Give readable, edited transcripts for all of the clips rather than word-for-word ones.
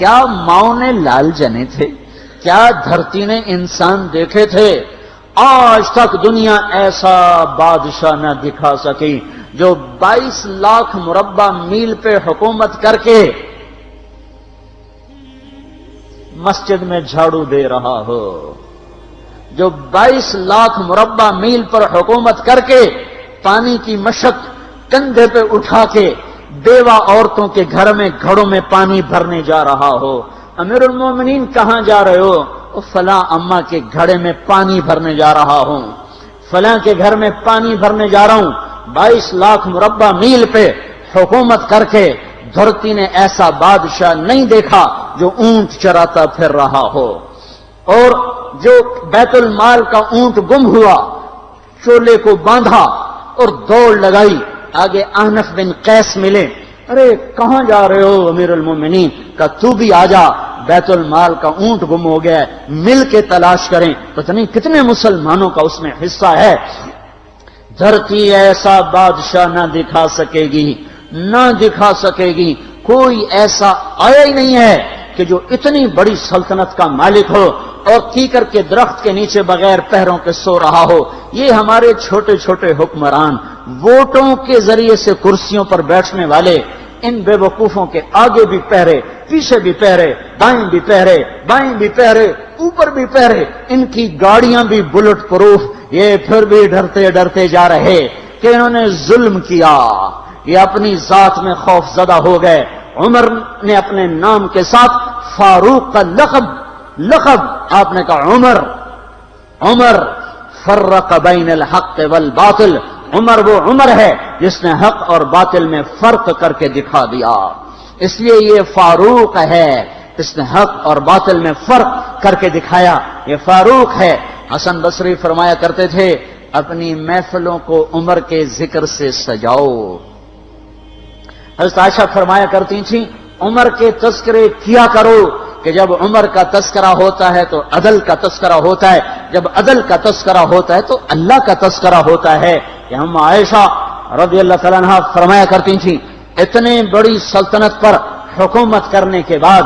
کیا ماؤں نے لال جنے تھے؟ کیا دھرتی نے انسان دیکھے تھے؟ آج تک دنیا ایسا بادشاہ نہ دکھا سکی جو 22 لاکھ مربع میل پہ حکومت کر کے مسجد میں جھاڑو دے رہا ہو، جو 22 لاکھ مربع میل پر حکومت کر کے پانی کی مشق کندھے پہ اٹھا کے بیوہ عورتوں کے گھر میں گھڑوں میں پانی بھرنے جا رہا ہو۔ امیر المومنین کہاں جا رہے ہو؟ فلاں اماں کے گھڑے میں پانی بھرنے جا رہا ہوں، فلاں کے گھر میں پانی بھرنے جا رہا ہوں۔ 22 لاکھ مربع میل پہ حکومت کر کے دھرتی نے ایسا بادشاہ نہیں دیکھا جو اونٹ چراتا پھر رہا ہو، اور جو بیت المال کا اونٹ گم ہوا، چولے کو باندھا اور دوڑ لگائی، آگے احنف بن قیس ملے، ارے کہاں جا رہے ہو امیر المومنین؟ کہ تو بھی آجا، بیت المال کا اونٹ گم ہو گیا ہے، مل کے تلاش کریں۔ پتہ نہیں کتنے مسلمانوں کا اس میں حصہ ہے۔ دھرتی ایسا بادشاہ نہ دکھا سکے گی، نہ دکھا سکے گی، کوئی ایسا آیا ہی نہیں ہے کہ جو اتنی بڑی سلطنت کا مالک ہو اور کیکر کے درخت کے نیچے بغیر پہروں کے سو رہا ہو۔ یہ ہمارے چھوٹے چھوٹے حکمران، ووٹوں کے ذریعے سے کرسیوں پر بیٹھنے والے، ان بے وقوفوں کے آگے بھی پہرے، پیچھے بھی پہرے، دائیں بھی پہرے، بائیں بھی پہرے، اوپر بھی پہرے، ان کی گاڑیاں بھی بلٹ پروف، یہ پھر بھی ڈرتے ڈرتے جا رہے کہ انہوں نے ظلم کیا، یہ اپنی ذات میں خوف زدہ ہو گئے۔ عمر نے اپنے نام کے ساتھ فاروق کا لقب آپ نے کہا عمر فرق بین الحق والباطل، عمر وہ عمر ہے جس نے حق اور باطل میں فرق کر کے دکھا دیا، اس لیے یہ فاروق ہے، اس نے حق اور باطل میں فرق کر کے دکھایا، یہ فاروق ہے۔ حسن بصری فرمایا کرتے تھے اپنی محفلوں کو عمر کے ذکر سے سجاؤ۔ حضرت عائشہ فرمایا کرتی تھیں عمر کے تذکرے کیا کرو کہ جب عمر کا تذکرہ ہوتا ہے تو عدل کا تذکرہ ہوتا ہے، جب عدل کا تذکرہ ہوتا ہے تو اللہ کا تذکرہ ہوتا ہے۔ کہ ہم عائشہ رضی اللہ تعالیٰ عنہا فرمایا کرتی تھیں اتنے بڑی سلطنت پر حکومت کرنے کے بعد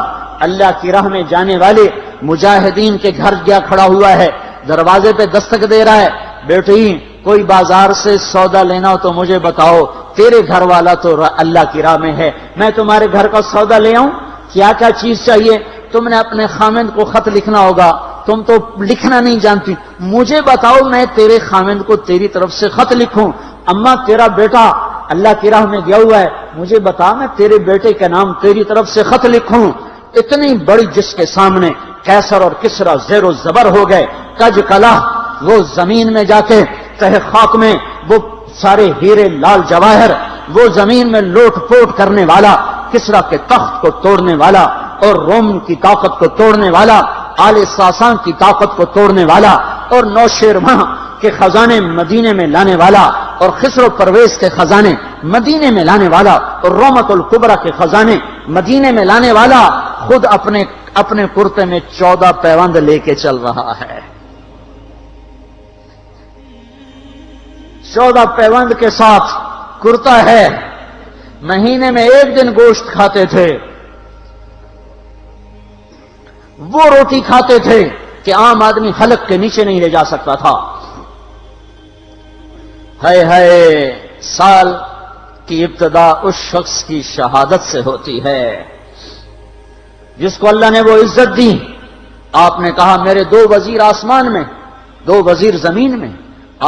اللہ کی راہ میں جانے والے مجاہدین کے گھر گیا کھڑا ہوا ہے، دروازے پہ دستک دے رہا ہے، بیٹی کوئی بازار سے سودا لینا ہو تو مجھے بتاؤ، تیرے گھر والا تو اللہ کی راہ میں ہے، میں تمہارے گھر کا سودا لے آؤں، کیا کیا چیز چاہیے؟ تم نے اپنے خامند کو خط لکھنا ہوگا، تم تو لکھنا نہیں جانتی، مجھے بتاؤ میں تیرے خامند کو تیری طرف سے خط لکھوں۔ اماں تیرا بیٹا اللہ کی راہ میں گیا ہوا ہے، مجھے بتا میں تیرے بیٹے کے نام تیری طرف سے خط لکھوں۔ اتنی بڑی جس کے سامنے قیصر اور کسرا زیر و زبر ہو گئے، کج کلا، وہ زمین میں جا کے تہ خاک میں وہ سارے ہیرے لال جواہر، وہ زمین میں لوٹ پوٹ کرنے والا، کسرا کے تخت کو توڑنے والا اور روم کی طاقت کو توڑنے والا، آل ساسان کی طاقت کو توڑنے والا اور نوشیروان کے خزانے مدینے میں لانے والا اور خسرو پرویز کے خزانے مدینے میں لانے والا اور رومت الکبرا کے خزانے مدینے میں لانے والا خود اپنے کرتے میں 14 پیوند لے کے چل رہا ہے۔ 14 پیوند کے ساتھ کرتا ہے، مہینے میں 1 دن گوشت کھاتے تھے، وہ روٹی کھاتے تھے کہ عام آدمی حلق کے نیچے نہیں لے جا سکتا تھا۔ ہے سال کی ابتدا اس شخص کی شہادت سے ہوتی ہے جس کو اللہ نے وہ عزت دی۔ آپ نے کہا میرے 2 وزیر آسمان میں، 2 وزیر زمین میں،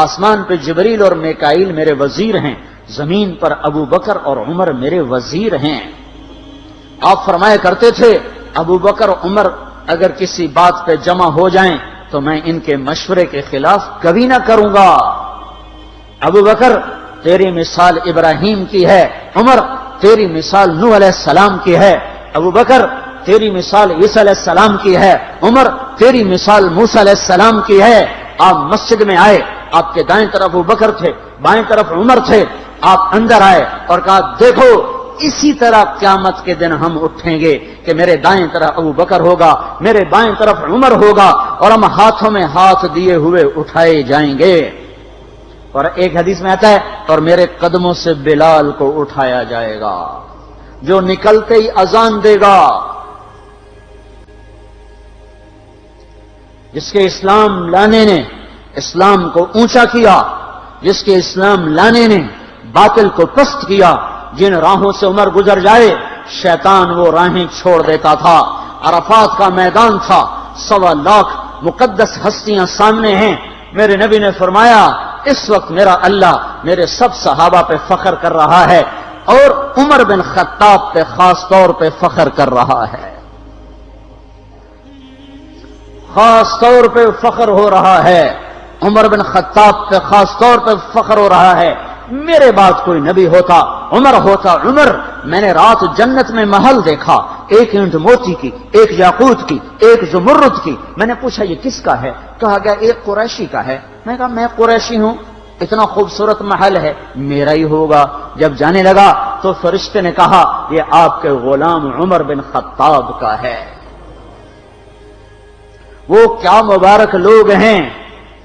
آسمان پہ جبریل اور میکائیل میرے وزیر ہیں، زمین پر ابو بکر اور عمر میرے وزیر ہیں۔ آپ فرمایا کرتے تھے ابو بکر اور عمر اگر کسی بات پہ جمع ہو جائیں تو میں ان کے مشورے کے خلاف کبھی نہ کروں گا۔ ابو بکر تیری مثال ابراہیم کی ہے، عمر تیری مثال نوح علیہ السلام کی ہے، ابو بکر تیری مثال عیسیٰ علیہ السلام کی ہے، عمر تیری مثال موسیٰ علیہ السلام کی ہے۔ آپ مسجد میں آئے، آپ کے دائیں طرف ابو بکر تھے، بائیں طرف عمر تھے، آپ اندر آئے اور کہا دیکھو اسی طرح قیامت کے دن ہم اٹھیں گے کہ میرے دائیں طرف ابو بکر ہوگا، میرے بائیں طرف عمر ہوگا اور ہم ہاتھوں میں ہاتھ دیے ہوئے اٹھائے جائیں گے۔ اور ایک حدیث میں آتا ہے اور میرے قدموں سے بلال کو اٹھایا جائے گا جو نکلتے ہی اذان دے گا، جس کے اسلام لانے نے اسلام کو اونچا کیا، جس کے اسلام لانے نے باطل کو پست کیا، جن راہوں سے عمر گزر جائے شیطان وہ راہیں چھوڑ دیتا تھا۔ عرفات کا میدان تھا، 1.25 لاکھ مقدس ہستیاں سامنے ہیں۔ میرے نبی نے فرمایا اس وقت میرا اللہ میرے سب صحابہ پہ فخر کر رہا ہے اور عمر بن خطاب پہ خاص طور پہ فخر کر رہا ہے، خاص طور پہ فخر ہو رہا ہے، عمر بن خطاب پہ خاص طور پہ فخر ہو رہا ہے۔ میرے بعد کوئی نبی ہوتا عمر ہوتا۔ عمر، میں نے رات جنت میں محل دیکھا، ایک اینٹ موتی کی، ایک یاقوت کی، ایک زمرد کی۔ میں نے پوچھا یہ کس کا ہے؟ کہا گیا ایک قریشی کا ہے۔ میں نے کہا میں قریشی ہوں، اتنا خوبصورت محل ہے، میرا ہی ہوگا۔ جب جانے لگا تو فرشتے نے کہا یہ آپ کے غلام عمر بن خطاب کا ہے۔ وہ کیا مبارک لوگ ہیں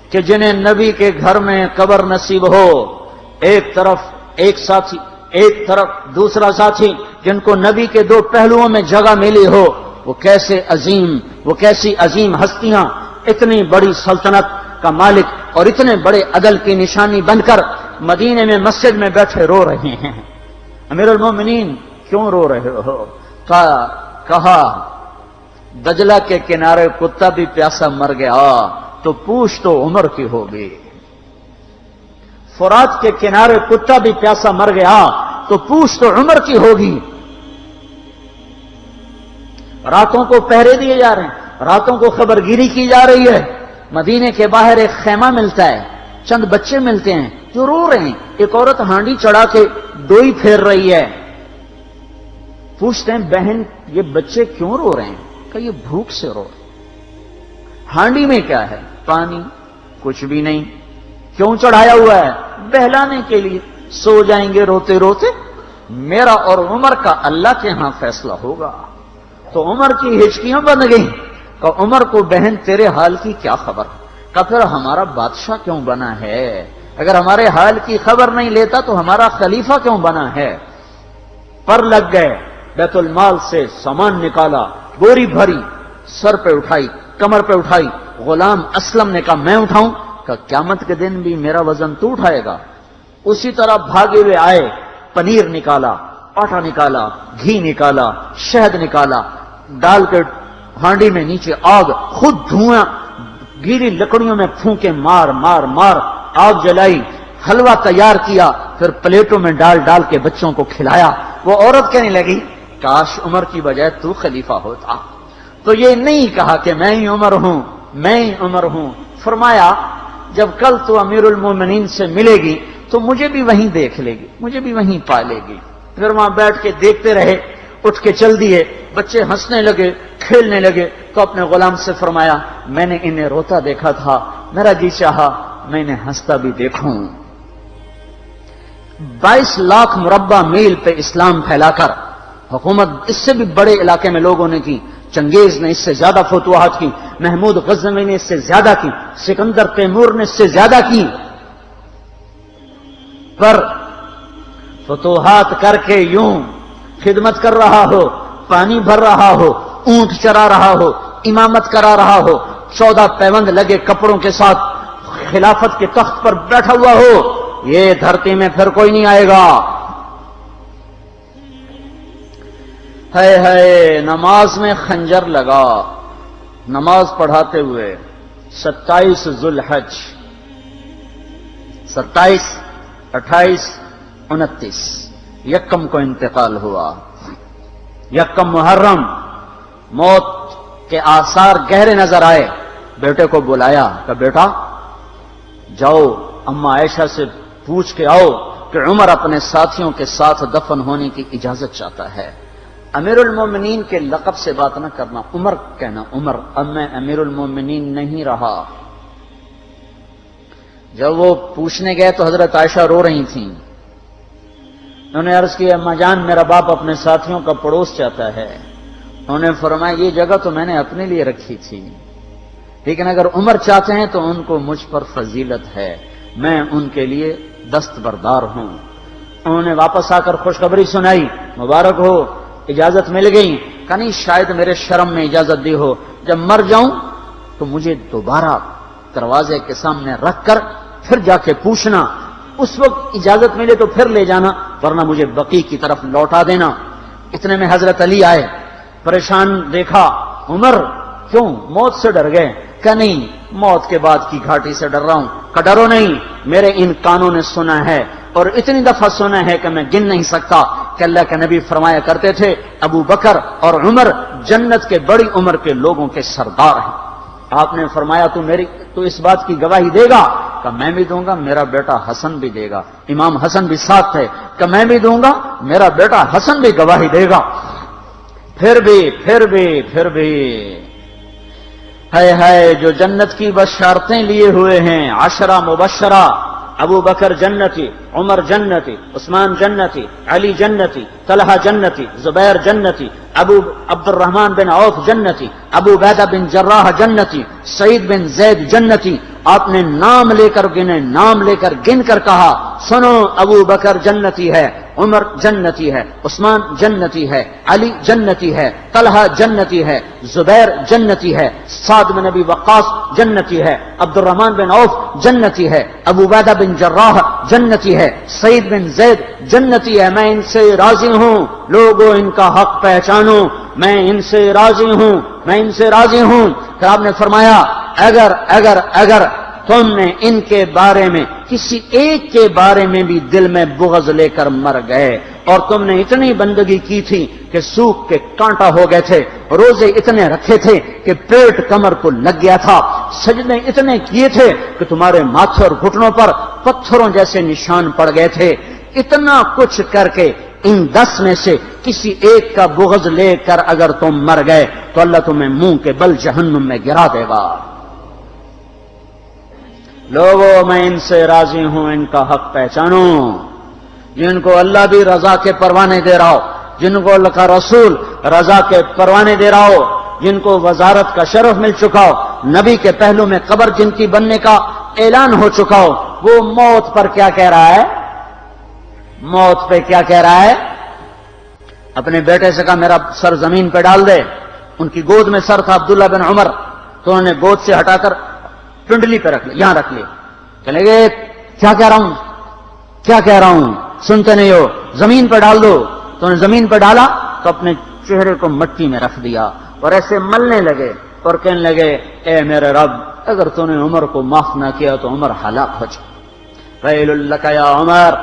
کہ جنہیں نبی کے گھر میں قبر نصیب ہو، ایک طرف ایک ساتھی، ایک طرف دوسرا ساتھی، جن کو نبی کے دو پہلوؤں میں جگہ ملی ہو۔ وہ کیسے عظیم، وہ کیسی عظیم ہستیاں، اتنی بڑی سلطنت کا مالک اور اتنے بڑے عدل کی نشانی بن کر مدینے میں مسجد میں بیٹھے رو رہے ہیں۔ امیر المومنین کیوں رو رہے ہو؟ کہا دجلہ کے کنارے کتا بھی پیاسا مر گیا تو پوچھ تو عمر کی ہوگی، فرات کے کنارے کتا بھی پیاسا مر گیا تو پوچھ تو عمر کی ہوگی۔ راتوں کو پہرے دیے جا رہے ہیں، راتوں کو خبرگیری کی جا رہی ہے۔ مدینے کے باہر ایک خیمہ ملتا ہے، چند بچے ملتے ہیں جو رو رہے ہیں۔ ایک عورت ہانڈی چڑھا کے ڈوئی پھیر رہی ہے۔ پوچھتے ہیں بہن یہ بچے کیوں رو رہے ہیں؟ کہ یہ بھوک سے رو رہے ہیں۔ ہانڈی میں کیا ہے؟ پانی، کچھ بھی نہیں۔ کیوں چڑھایا ہوا ہے؟ بہلانے کے لیے۔ سو جائیں گے روتے روتے، میرا اور عمر کا اللہ کے ہاں فیصلہ ہوگا۔ تو عمر کی ہچکیاں بن گئیں کہ عمر کو بہن تیرے حال کی کیا خبر؟ کہ پھر ہمارا بادشاہ کیوں بنا ہے؟ اگر ہمارے حال کی خبر نہیں لیتا تو ہمارا خلیفہ کیوں بنا ہے؟ پر لگ گئے، بیت المال سے سامان نکالا، بوری بھری، سر پہ اٹھائی، کمر پہ اٹھائی۔ غلام اسلم نے کہا میں اٹھاؤں؟ کہ قیامت کے دن بھی میرا وزن تو اٹھائے گا۔ اسی طرح بھاگے ہوئے آئے، پنیر نکالا، آٹا نکالا، گھی نکالا، شہد نکالا، ڈال کے ہانڈی میں نیچے آگ، خود دھواں، گیلی لکڑیوں میں پھونکے مار مار مار آگ جلائی، حلوہ تیار کیا، پھر پلیٹوں میں ڈال ڈال کے بچوں کو کھلایا۔ وہ عورت کہنے لگی کاش عمر کی بجائے تو خلیفہ ہوتا۔ تو یہ نہیں کہا کہ میں ہی عمر ہوں، میں ہی عمر ہوں۔ فرمایا جب کل تو امیر المومنین سے ملے گی تو مجھے بھی وہیں دیکھ لے گی، مجھے بھی وہیں پا لے گی۔ پھر وہاں بیٹھ کے دیکھتے رہے، اٹھ کے چل دیے۔ بچے ہنسنے لگے، کھیلنے لگے تو اپنے غلام سے فرمایا میں نے انہیں روتا دیکھا تھا، میرا جی چاہا میں انہیں ہنستا بھی دیکھوں۔ 22 لاکھ مربع میل پہ اسلام پھیلا کر حکومت اس سے بھی بڑے علاقے میں لوگوں نے کی۔ چنگیز نے اس سے زیادہ فتوحات کی، محمود غزنوی نے اس سے زیادہ کی، سکندر تیمور نے اس سے زیادہ کی۔ پر فتوحات کر کے یوں خدمت کر رہا ہو، پانی بھر رہا ہو، اونٹ چرا رہا ہو، امامت کرا رہا ہو، 14 پیوند لگے کپڑوں کے ساتھ خلافت کے تخت پر بیٹھا ہوا ہو، یہ دھرتی میں پھر کوئی نہیں آئے گا۔ ہے نماز میں خنجر لگا، نماز پڑھاتے ہوئے 27 ذوالحج، 27، 28، 29 یکم کو انتقال ہوا۔ یکم محرم موت کے آثار گہرے نظر آئے۔ بیٹے کو بلایا کہ بیٹا جاؤ اما عائشہ سے پوچھ کے آؤ کہ عمر اپنے ساتھیوں کے ساتھ دفن ہونے کی اجازت چاہتا ہے۔ امیر المومنین کے لقب سے بات نہ کرنا، عمر کہنا، عمر اب میں امیر المومنین نہیں رہا۔ جب وہ پوچھنے گئے تو حضرت عائشہ رو رہی تھیں۔ انہوں نے عرض کیا اما جان میرا باپ اپنے ساتھیوں کا پڑوس چاہتا ہے۔ انہوں نے فرمایا یہ جگہ تو میں نے اپنے لیے رکھی تھی، لیکن اگر عمر چاہتے ہیں تو ان کو مجھ پر فضیلت ہے، میں ان کے لیے دستبردار ہوں۔ انہوں نے واپس آ کر خوشخبری سنائی، مبارک ہو اجازت مل گئی۔ کہ نہیں شاید میرے شرم میں اجازت دی ہو، جب مر جاؤں تو مجھے دوبارہ دروازے کے سامنے رکھ کر پھر جا کے پوچھنا، اس وقت اجازت ملے تو پھر لے جانا، ورنہ مجھے بقیع کی طرف لوٹا دینا۔ اتنے میں حضرت علی آئے، پریشان دیکھا، عمر کیوں موت سے ڈر گئے؟ کہ نہیں، موت کے بعد کی گھاٹی سے ڈر رہا ہوں۔ کہ ڈرو نہیں، میرے ان کانوں نے سنا ہے اور اتنی دفعہ سنا ہے کہ میں گن نہیں سکتا کہ اللہ کے نبی فرمایا کرتے تھے ابو بکر اور عمر جنت کے بڑی عمر کے لوگوں کے سردار ہیں۔ آپ نے فرمایا تو اس بات کی گواہی دے گا؟ کہ میں بھی دوں گا، میرا بیٹا حسن بھی دے گا۔ امام حسن بھی ساتھ تھے۔ کہ میں بھی دوں گا، میرا بیٹا حسن بھی گواہی دے گا۔ پھر بھی ہے جو جنت کی بشارتیں لیے ہوئے ہیں، 10 مبشرہ، ابو بکر جنتی، عمر جنتی، عثمان جنتی، علی جنتی، طلحہ جنتی، زبیر جنتی، ابو عبد الرحمن بن عوف جنتی، ابو عبیدہ بن جراح جنتی، سعید بن زید جنتی۔ آپ نے نام لے کر گنے، نام لے کر گن کر کہا، سنو ابو بکر جنتی ہے، عمر جنتی ہے، عثمان جنتی ہے، علی جنتی ہے، طلحہ جنتی ہے، زبیر جنتی ہے، سعد بن ابی وقاص جنتی ہے، عبد الرحمن بن عوف جنتی ہے، ابو عبیدہ بن جراح جنتی ہے، سعید بن زید جنتی ہے۔ میں ان سے راضی ہوں، لوگوں ان کا حق پہچانو، میں ان سے راضی ہوں، میں ان سے راضی ہوں۔ پھر آپ نے فرمایا اگر تم نے ان کے بارے میں کسی ایک کے بارے میں بھی دل میں بغض لے کر مر گئے، اور تم نے اتنی بندگی کی تھی کہ سوکھ کے کانٹا ہو گئے تھے، روزے اتنے رکھے تھے کہ پیٹ کمر کو لگ گیا تھا، سجدے اتنے کیے تھے کہ تمہارے ماتھے اور گھٹنوں پر پتھروں جیسے نشان پڑ گئے تھے، اتنا کچھ کر کے ان 10 میں سے کسی ایک کا بغض لے کر اگر تم مر گئے تو اللہ تمہیں منہ کے بل جہنم میں گرا دے گا۔ لوگوں میں ان سے راضی ہوں، ان کا حق پہچانو، جن کو اللہ بھی رضا کے پروانے دے رہا ہو، جن کو اللہ کا رسول رضا کے پروانے دے رہا ہو، جن کو وزارت کا شرف مل چکا ہو، نبی کے پہلو میں قبر جن کی بننے کا اعلان ہو چکا ہو، وہ موت پر کیا کہہ رہا ہے؟ موت پہ کیا کہہ رہا ہے؟ اپنے بیٹے سے کہا میرا سر زمین پہ ڈال دے۔ ان کی گود میں سر تھا عبداللہ بن عمر، تو انہوں نے گود سے ہٹا کر پنڈلی پہ رکھ لیا، یہاں رکھ لیا۔ چلے گئے، کیا کہہ رہا ہوں سنتے نہیں ہو، زمین پہ ڈال دو۔ تو انہوں نے زمین پہ ڈالا تو اپنے چہرے کو مٹی میں رکھ دیا اور ایسے ملنے لگے اور کہنے لگے، اے میرے رب، اگر تو نے عمر کو معاف نہ کیا تو عمر ہلاک ہو جائے۔ ویل لک یا عمر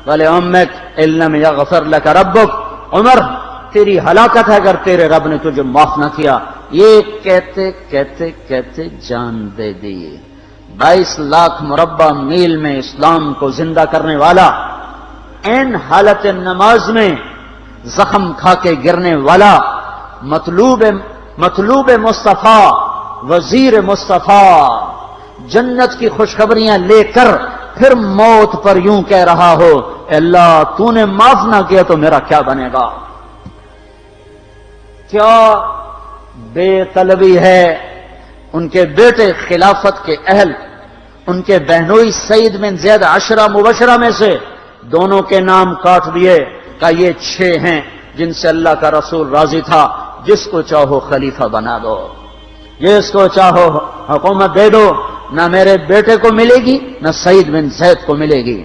ولامک ان لم یغفر لک ربک، عمر تیری ہلاکت ہے اگر تیرے رب نے تجھے معاف نہ کیا۔ یہ کہتے کہتے کہتے جان دے دی۔ 22 لاکھ مربع میل میں اسلام کو زندہ کرنے والا، این حالت نماز میں زخم کھا کے گرنے والا، مطلوب مصطفیٰ، وزیر مصطفیٰ، جنت کی خوشخبریاں لے کر پھر موت پر یوں کہہ رہا ہو، اللہ تو نے معاف نہ کیا تو میرا کیا بنے گا؟ کیا بے طلبی ہے۔ ان کے بیٹے خلافت کے اہل، ان کے بہنوئی سعید بن زید 10 مبشرہ میں سے دونوں کے نام کاٹ دیے، کہ یہ 6 ہیں جن سے اللہ کا رسول راضی تھا، جس کو چاہو خلیفہ بنا دو، جس کو چاہو حکومت دے دو، نہ میرے بیٹے کو ملے گی نہ سعید بن زید کو ملے گی۔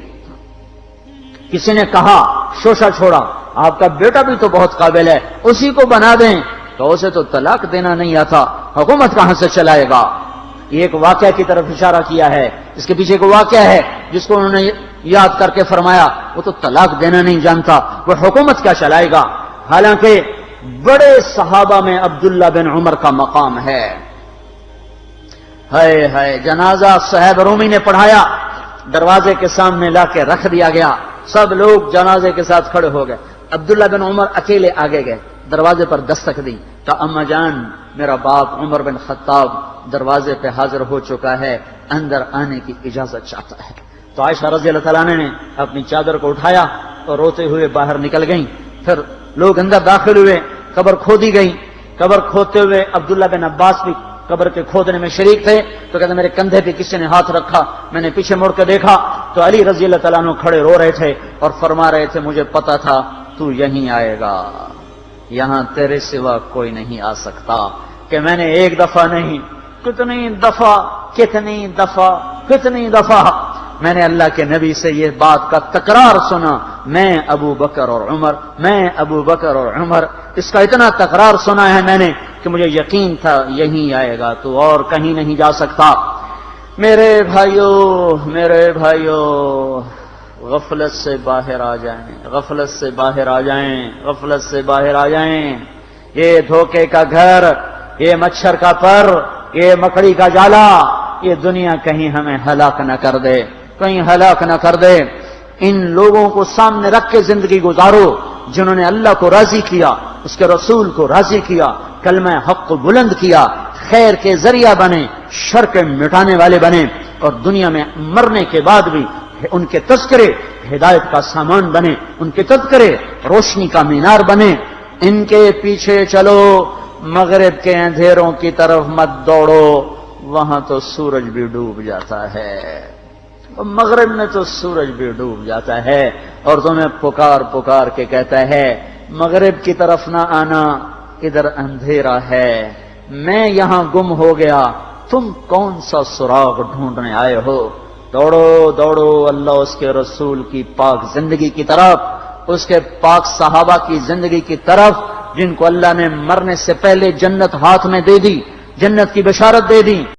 کسی نے کہا شوشہ چھوڑا، آپ کا بیٹا بھی تو بہت قابل ہے، اسی کو بنا دیں۔ تو اسے تو طلاق دینا نہیں آتا، حکومت کہاں سے چلائے گا؟ یہ ایک واقعہ کی طرف اشارہ کیا ہے، اس کے پیچھے ایک واقعہ ہے جس کو انہوں نے یاد کر کے فرمایا، وہ تو طلاق دینا نہیں جانتا، وہ حکومت کیا چلائے گا؟ حالانکہ بڑے صحابہ میں عبداللہ بن عمر کا مقام ہے۔ ہے جنازہ صہیب رومی نے پڑھایا، دروازے کے سامنے لا کے رکھ دیا گیا، سب لوگ جنازے کے ساتھ کھڑے ہو گئے، عبداللہ بن عمر اکیلے آگے گئے، دروازے پر دستک دی تو اما جان میرا باپ عمر بن خطاب دروازے پہ حاضر ہو چکا ہے، اندر آنے کی اجازت چاہتا ہے۔ تو عائشہ رضی اللہ تعالیٰ نے اپنی چادر کو اٹھایا اور روتے ہوئے باہر نکل گئیں۔ پھر لوگ اندر داخل ہوئے، قبر کھودی گئی، قبر کھودتے ہوئے عبداللہ بن عباس بھی قبر کے کھودنے میں شریک تھے، تو کہتے میرے کندھے پہ کسی نے ہاتھ رکھا، میں نے پیچھے مڑ کے دیکھا تو علی رضی اللہ تعالیٰ عنہ کھڑے رو رہے تھے اور فرما رہے تھے مجھے پتا تھا تو یہیں آئے گا، یہاں تیرے سوا کوئی نہیں آ سکتا، کہ میں نے ایک دفعہ نہیں کتنی دفعہ میں نے اللہ کے نبی سے یہ بات کا تکرار سنا، میں ابو بکر اور عمر، اس کا اتنا تکرار سنا ہے میں نے کہ مجھے یقین تھا یہیں آئے گا، تو اور کہیں نہیں جا سکتا۔ میرے بھائیو غفلت سے باہر آ جائیں، یہ دھوکے کا گھر، یہ مچھر کا پر، یہ مکڑی کا جالا، یہ دنیا کہیں ہمیں ہلاک نہ کر دے۔ ان لوگوں کو سامنے رکھ کے زندگی گزارو جنہوں نے اللہ کو راضی کیا، اس کے رسول کو راضی کیا، کلمہ حق کو بلند کیا، خیر کے ذریعہ بنے، شر کے مٹانے والے بنے، اور دنیا میں مرنے کے بعد بھی ان کے تذکرے ہدایت کا سامان بنے، ان کے تذکرے روشنی کا مینار بنے۔ ان کے پیچھے چلو، مغرب کے اندھیروں کی طرف مت دوڑو، وہاں تو سورج بھی ڈوب جاتا ہے، مغرب میں تو سورج بھی ڈوب جاتا ہے، اور تمہیں پکار کے کہتا ہے مغرب کی طرف نہ آنا، ادھر اندھیرا ہے، میں یہاں گم ہو گیا، تم کون سا سراغ ڈھونڈنے آئے ہو؟ دوڑو اللہ اس کے رسول کی پاک زندگی کی طرف، اس کے پاک صحابہ کی زندگی کی طرف، جن کو اللہ نے مرنے سے پہلے جنت ہاتھ میں دے دی، جنت کی بشارت دے دی۔